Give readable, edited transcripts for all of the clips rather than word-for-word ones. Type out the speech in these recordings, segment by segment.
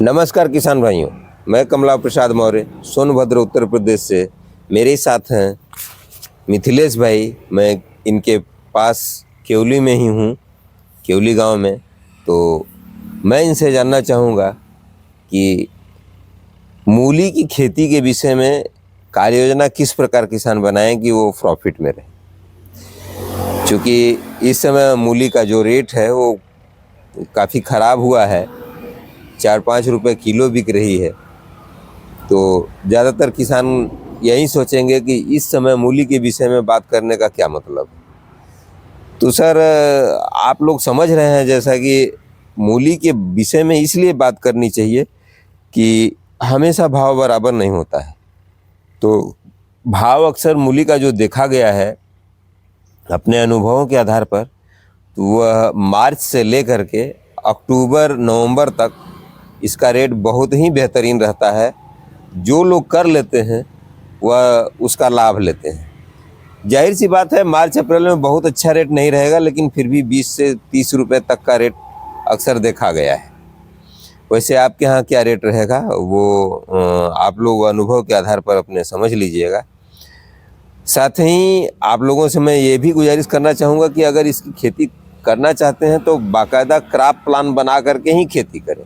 नमस्कार किसान भाइयों, मैं कमला प्रसाद मौर्य सोनभद्र उत्तर प्रदेश से। मेरे साथ हैं मिथिलेश भाई। मैं इनके पास केवली में ही हूँ, केवली गांव में। तो मैं इनसे जानना चाहूँगा कि मूली की खेती के विषय में कार्य योजना किस प्रकार किसान बनाएं कि वो प्रॉफिट में रहे। क्योंकि इस समय मूली का जो रेट है वो काफ़ी ख़राब हुआ है, 4-5 रुपये किलो बिक रही है। तो ज़्यादातर किसान यही सोचेंगे कि इस समय मूली के विषय में बात करने का क्या मतलब है। तो सर, आप लोग समझ रहे हैं जैसा कि मूली के विषय में इसलिए बात करनी चाहिए कि हमेशा भाव बराबर नहीं होता है। तो भाव अक्सर मूली का जो देखा गया है अपने अनुभवों के आधार पर, तो वह मार्च से लेकर के अक्टूबर नवंबर तक इसका रेट बहुत ही बेहतरीन रहता है। जो लोग कर लेते हैं वह उसका लाभ लेते हैं। जाहिर सी बात है, मार्च अप्रैल में बहुत अच्छा रेट नहीं रहेगा, लेकिन फिर भी 20 से 30 रुपये तक का रेट अक्सर देखा गया है। वैसे आपके यहाँ क्या रेट रहेगा वो आप लोग अनुभव के आधार पर अपने समझ लीजिएगा। साथ ही आप लोगों से मैं ये भी गुजारिश करना चाहूँगा कि अगर इसकी खेती करना चाहते हैं तो बाकायदा क्रॉप प्लान बना करके ही खेती करें।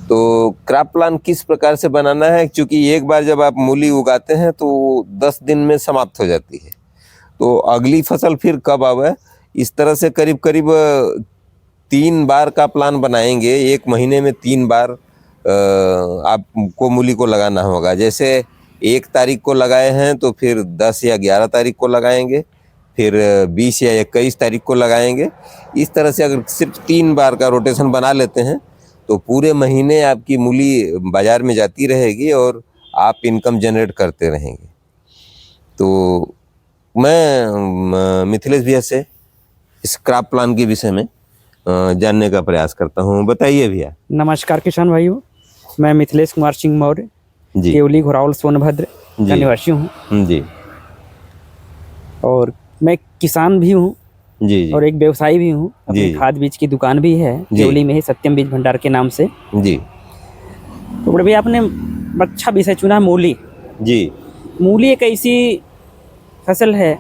तो क्रॉप प्लान किस प्रकार से बनाना है, क्योंकि एक बार जब आप मूली उगाते हैं तो 10 दिन में समाप्त हो जाती है। तो अगली फसल फिर कब आवे, इस तरह से करीब करीब 3 बार का प्लान बनाएंगे। 1 महीने में 3 बार आपको मूली को लगाना होगा। जैसे 1 तारीख को लगाए हैं तो फिर 10 या 11 तारीख को लगाएंगे, फिर 20 या 21 तारीख को लगाएंगे। इस तरह से अगर सिर्फ 3 बार का रोटेशन बना लेते हैं तो पूरे महीने आपकी मूली बाज़ार में जाती रहेगी और आप इनकम जनरेट करते रहेंगे। तो मैं मिथिलेश भैया से इस क्रॉप प्लान के विषय में जानने का प्रयास करता हूँ। बताइए भैया। नमस्कार किसान भाइयों, मैं मिथिलेश कुमार सिंह मौर्य जी। केवली घोरावल सोनभद्र का निवासी हूँ जी। और मैं किसान भी हूँ जी। और एक व्यवसायी भी हूँ। अपनी खाद बीज की दुकान भी है केवली में ही, सत्यम बीज भंडार के नाम से। जी। तो बड़े भैया, आपने अच्छा विषय चुना, मूली। जी। मूली एक ऐसी फसल है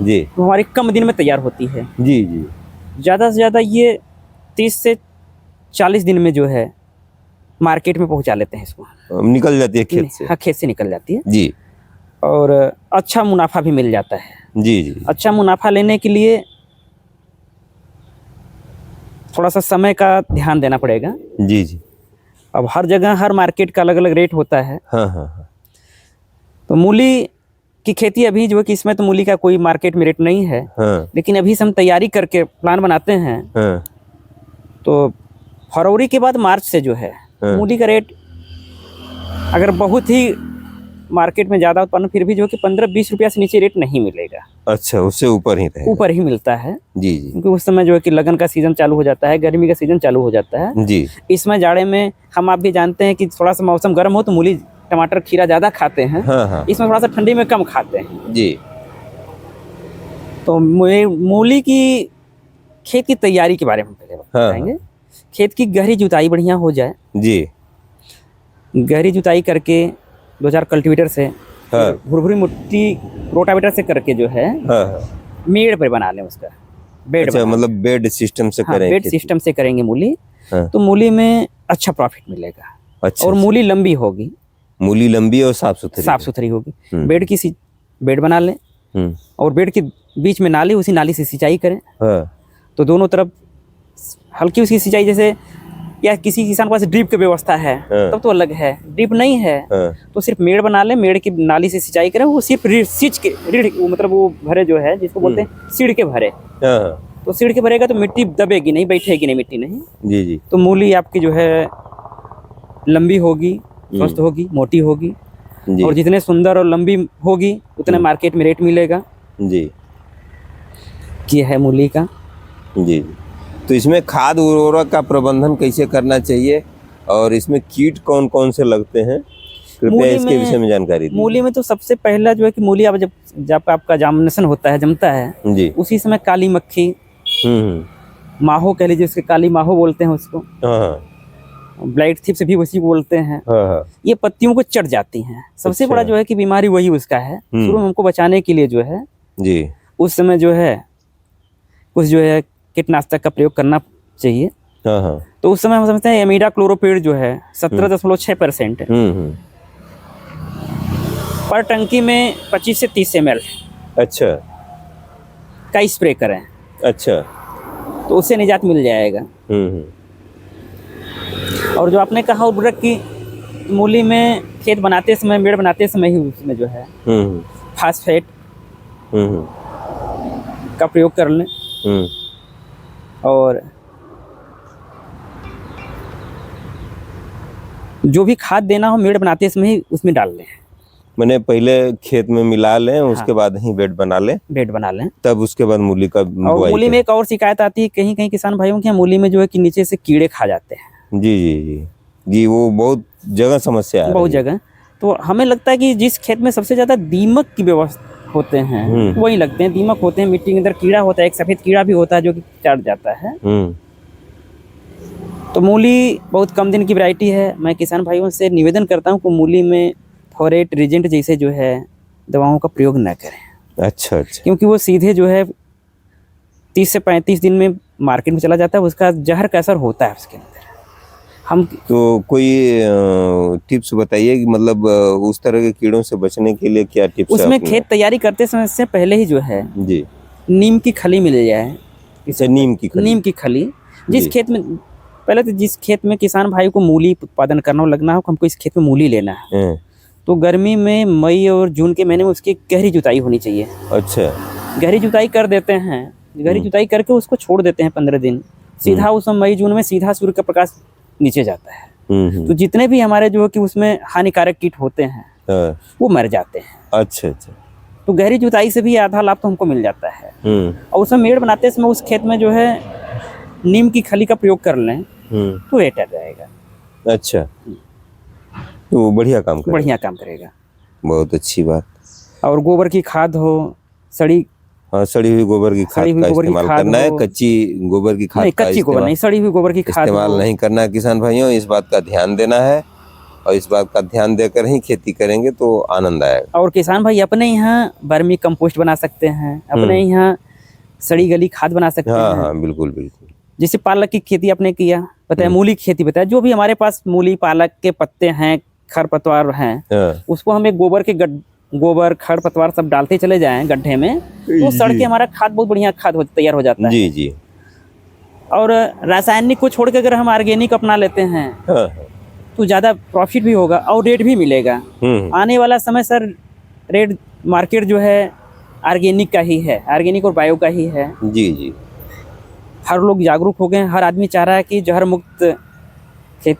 जी जो हमारे कम दिन में तैयार होती है। जी। जी। ज़्यादा से ज़्यादा ये 30 से 40 दिन में जो है मार्केट में पहुँचा लेते हैं इसको। निकल जाती है खेत से। हाँ, खेत से निकल जाती है जी। और अच्छा मुनाफा भी मिल जाता है। जी। जी। अच्छा मुनाफा लेने के लिए थोड़ा सा समय का ध्यान देना पड़ेगा। जी। जी। अब हर जगह हर मार्केट का अलग अलग रेट होता है। हाँ हाँ हाँ। तो मूली की खेती अभी जो है कि इसमें तो मूली का कोई मार्केट में रेट नहीं है। हाँ। लेकिन अभी से हम तैयारी करके प्लान बनाते हैं। हाँ। तो फरवरी के बाद मार्च से जो है मूली का रेट अगर बहुत ही मार्केट में ज़्यादा उत्पादन, फिर भी जो है कि 15-20 रुपया से नीचे रेट नहीं मिलेगा। अच्छा, उससे ऊपर ही रहेगा। ऊपर ही मिलता है। जी जी। क्योंकि उस समय जो है कि लगन का सीजन चालू हो जाता है, गर्मी का सीजन चालू हो जाता है। जी। इसमें जाड़े में हम आप भी जानते हैं कि थोड़ा सा मौसम गर्म हो तो मूली टमाटर खीरा ज़्यादा खाते हैं। हाँ हाँ। इसमें थोड़ा सा ठंडी में कम खाते हैं। जी। तो मूली की खेत की तैयारी के बारे में पहले बताएंगे। खेत की गहरी जुताई बढ़िया हो जाए। जी। गहरी जुताई करके 2-4 कल्टीवेटर से, भुरभुरी मिट्टी रोटावेटर से करके जो है मेड़ पर बना लें उसका बेड। अच्छा, मतलब बेड सिस्टम से करेंगे। बेड सिस्टम से करेंगे मूली। तो मूली में अच्छा प्रॉफिट मिलेगा। अच्छा। और मूली लंबी होगी। मूली लंबी और साफ सुथरी होगी। बेड बना लें और बेड के बीच में नाली, उसी नाली से सिंचाई करें। तो दोनों तरफ हल्की उसकी सिंचाई, जैसे या किसी किसान के पास ड्रिप की व्यवस्था है तब तो अलग है। ड्रिप नहीं है तो सिर्फ मेड़ बना ले, मेड़ की नाली से सिंचाई करें। वो सिर्फ मतलब वो भरे जो है जिसको बोलते हैं सीड़ के भरे। तो सीड़ के भरेगा तो मिट्टी दबेगी नहीं, बैठेगी नहीं मिट्टी नहीं। जी जी। तो मूली आपकी जो है लंबी होगी, स्वस्थ होगी, मोटी होगी। और जितने सुंदर और लंबी होगी उतने मार्केट में रेट मिलेगा। जी। ये है मूली का। जी। तो इसमें खाद उर्वरक का प्रबंधन कैसे करना चाहिए और इसमें कीट कौन कौन से लगते हैं, कृपया इसके विषय में जानकारी दीजिए। मूली में तो सबसे पहला जो है कि मूली जब आपका जामनेशन होता है, जमता है जी, उसी समय काली मक्खी, माहो कह लीजिए, उसके काली माहो बोलते हैं उसको। ब्लाइट थिप्स भी उसी को बोलते हैं। हाँ हाँ। ये पत्तियों को चढ़ जाती हैं। सबसे अच्छा। बड़ा जो है कि बीमारी वही उसका है। शुरू में हमको बचाने के लिए जो है जी। उस समय जो है कुछ जो है कीटनाशक का प्रयोग करना चाहिए। हाँ हाँ। तो उस समय हम समझते हैं इमिडाक्लोरोपिड जो है 17.6% पर टंकी में 25 से 30 ml अच्छा का स्प्रे करें अच्छा। तो उससे निजात मिल जाएगा। और जो आपने कहा उर्वरक की, मूली में खेत बनाते समय, मेड़ बनाते समय ही उसमें जो है फास्फेट का प्रयोग कर लें। और जो भी खाद देना हो मेड़ बनाते समय ही उसमें डाल लें। मैंने पहले खेत में मिला लें, उसके बाद ही बेड बना लें। बेड बना लें तब उसके बाद मूली का और बुआई मूली में करें। एक और शिकायत आती है कहीं कहीं किसान भाइयों की, मूली में जो है कि नीचे से कीड़े खा जाते हैं। जी जी जी जी, वो बहुत जगह समस्या है। बहुत जगह। तो हमें लगता है कि जिस खेत में सबसे ज्यादा दीमक की व्यवस्था होते हैं वही लगते हैं। दीमक होते हैं, मिट्टी के अंदर कीड़ा होता है, एक सफेद कीड़ा भी होता है जो कि चढ़ जाता है। तो मूली बहुत कम दिन की वैरायटी है। मैं किसान भाइयों से निवेदन करता हूँ कि मूली में फॉरेट रिजेंट जैसे जो है दवाओं का प्रयोग न करें। अच्छा अच्छा। क्योंकि वो सीधे जो है 30 से 35 दिन में मार्केट में चला जाता है, उसका जहर का असर होता है उसके अंदर। हम तो कोई टिप्स बताइए कि मतलब उस तरह के कीड़ों से बचने के लिए क्या टिप्स है उसमें अपने? खेत तैयारी करते समय से पहले ही जो है जी नीम की खली मिल जाए। अच्छा, नीम की खली। नीम की खली जिस जी। खेत में, पहले तो जिस खेत में किसान भाई को मूली उत्पादन करना हो, लगना हो, हमको इस खेत में मूली लेना है, तो गर्मी में मई और जून के महीने में उसकी गहरी जुताई होनी चाहिए। अच्छा। गहरी जुताई कर देते हैं। गहरी जुताई करके उसको छोड़ देते हैं 15 दिन। सीधा उस मई जून में सीधा सूर्य का प्रकाश नीचे जाता है। तो जितने भी हमारे जो है कि उसमें हानिकारक कीट होते हैं वो मर जाते हैं। अच्छा अच्छा। तो गहरी जुताई से भी आधा लाभ तो हमको मिल जाता है। और उसमें मेड़ बनाते समय उस खेत में जो है नीम की खली का प्रयोग कर लें तो बेटर रहेगा। अच्छा, तो बढ़िया काम करेगा। बढ़िया काम करेगा। बहुत अच्छी बात। और गोबर की खाद हो, सड़ी, हाँ, सड़ी हुई गोबर की खाद का इस्तेमाल करना है। कच्ची गोबर की खाद का कच्ची गोबर नहीं, सड़ी हुई गोबर की खाद इस्तेमाल नहीं करना है। किसान भाइयों, इस बात का ध्यान देना है और इस बात का ध्यान देकर ही खेती करेंगे तो आनंद आएगा। और किसान भाई अपने यहाँ वर्मी कंपोस्ट बना सकते हैं, अपने यहाँ सड़ी गली खाद बना सकते हैं। हाँ बिल्कुल बिल्कुल। जैसे पालक की खेती आपने किया, बताया, मूली की खेती बताया, जो भी हमारे पास मूली पालक के पत्ते हैं, खरपतवार हैं, उसको हम एक गोबर खरपतवार सब डालते चले जाएं गड्ढे में, तो सड़ के हमारा खाद बहुत बढ़िया खाद तैयार हो जाता है। जी जी। और रासायनिक को छोड़ के अगर हम ऑर्गेनिक अपना लेते हैं तो ज़्यादा प्रॉफिट भी होगा और रेट भी मिलेगा। आने वाला समय सर रेट मार्केट जो है ऑर्गेनिक का ही है, ऑर्गेनिक और बायो का ही है। जी जी। हर लोग जागरूक हो गए, हर आदमी चाह रहा है कि जहर मुक्त खेत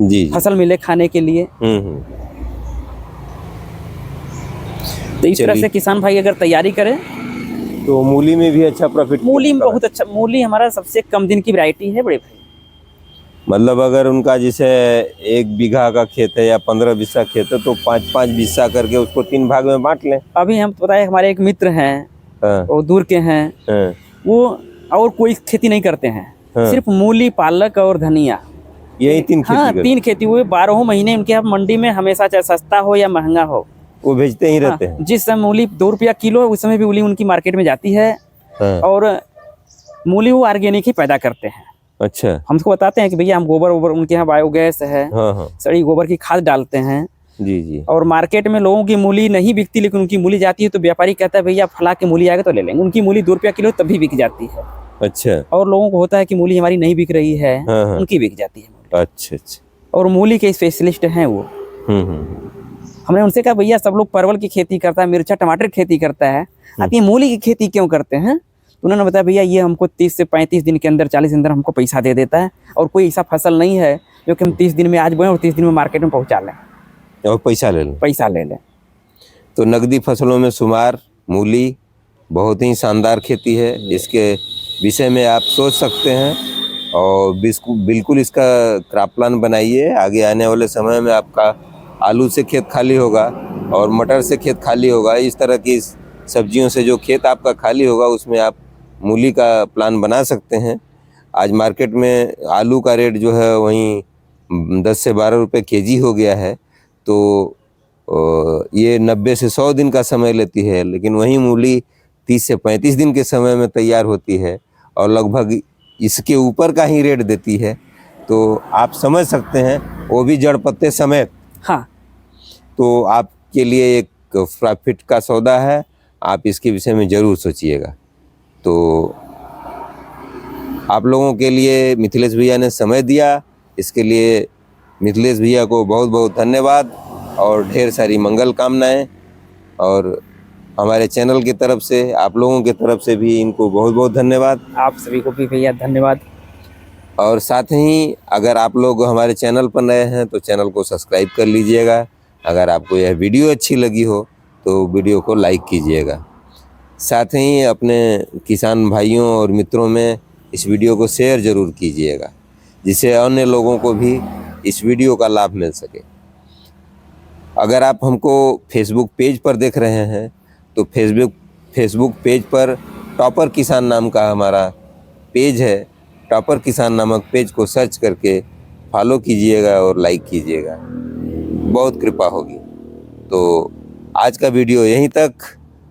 जी फसल मिले खाने के लिए। तो इस तरह से किसान भाई अगर तैयारी करें तो मूली में भी अच्छा प्रॉफिट। मूली में बहुत अच्छा। मूली हमारा सबसे कम दिन की वैरायटी है बड़े भाई। मतलब अगर उनका जैसे 1 बीघा का खेत है या 15 बीसा खेत है तो 5-5 बीसा करके उसको 3 भाग में बांट लें। अभी हम पता है हमारे एक मित्र हैं वो दूर के हैं, वो और कोई खेती नहीं करते हैं, सिर्फ मूली पालक और धनिया, यही 3 खेती। हाँ 3 खेती हुए 12 महीने उनके यहाँ मंडी में हमेशा, चाहे सस्ता हो या महंगा हो, वो भेजते ही रहते हैं। जिस समय मूली 2 रुपया किलो है उस समय भी मूली उनकी मार्केट में जाती है। और मूली वो ऑर्गेनिक ही पैदा करते हैं। अच्छा। हमको बताते हैं कि भैया हम गोबर उनके यहाँ बायोगैस है, सड़ी गोबर की खाद डालते हैं। जी जी। और मार्केट में लोगों की मूली नहीं बिकती, लेकिन उनकी मूली जाती है तो व्यापारी कहता है भैया फला की मूली आएगा तो ले लेंगे। उनकी मूली 2 रुपया किलो तब भी बिक जाती है। अच्छा। और लोगों को होता है कि मूली हमारी नहीं बिक रही है, उनकी बिक जाती है। अच्छा अच्छा। और मूली के स्पेशलिस्ट हैं वो। हमने उनसे कहा भैया सब लोग परवल की खेती करता है, मिर्चा टमाटर की खेती करता है, आप ये मूली की खेती क्यों करते हैं? तो उन्होंने बताया भैया ये हमको 30 से 35 दिन के अंदर, 40 दिन के अंदर हमको पैसा दे देता है, और कोई ऐसा फसल नहीं है जो कि हम 30 दिन में आज बोएं और 30 दिन में मार्केट में पहुंचा लें और पैसा ले लें। तो नकदी फसलों में शुमार मूली बहुत ही शानदार खेती है। इसके विषय में आप सोच सकते हैं और बिल्कुल इसका क्रॉप प्लान बनाइए। आगे आने वाले समय में आपका आलू से खेत खाली होगा और मटर से खेत खाली होगा। इस तरह की सब्जियों से जो खेत आपका खाली होगा उसमें आप मूली का प्लान बना सकते हैं। आज मार्केट में आलू का रेट जो है वहीं 10 से 12 रुपये केजी हो गया है। तो ये 90 से 100 दिन का समय लेती है, लेकिन वही मूली 30 से 35 दिन के समय में तैयार होती है और लगभग इसके ऊपर का ही रेट देती है। तो आप समझ सकते हैं, वो भी जड़ पत्ते समेत। हाँ, तो आपके लिए एक प्रॉफिट का सौदा है, आप इसके विषय में ज़रूर सोचिएगा। तो आप लोगों के लिए मिथिलेश भैया ने समय दिया, इसके लिए मिथिलेश भैया को बहुत बहुत धन्यवाद और ढेर सारी मंगल कामनाएं। और हमारे चैनल की तरफ से, आप लोगों की तरफ से भी इनको बहुत बहुत धन्यवाद। आप सभी को भी भैया धन्यवाद। और साथ ही अगर आप लोग हमारे चैनल पर नए हैं तो चैनल को सब्सक्राइब कर लीजिएगा। अगर आपको यह वीडियो अच्छी लगी हो तो वीडियो को लाइक कीजिएगा। साथ ही अपने किसान भाइयों और मित्रों में इस वीडियो को शेयर ज़रूर कीजिएगा, जिससे अन्य लोगों को भी इस वीडियो का लाभ मिल सके। अगर आप हमको फेसबुक पेज पर देख रहे हैं तो फेसबुक पेज पर टॉपर किसान नाम का हमारा पेज है। टॉपर किसान नामक पेज को सर्च करके फॉलो कीजिएगा और लाइक कीजिएगा, बहुत कृपा होगी। तो आज का वीडियो यहीं तक,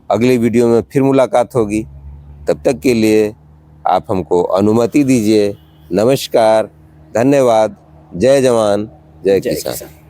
अगली वीडियो में फिर मुलाकात होगी। तब तक के लिए आप हमको अनुमति दीजिए। नमस्कार, धन्यवाद, जय जवान, जय किसान।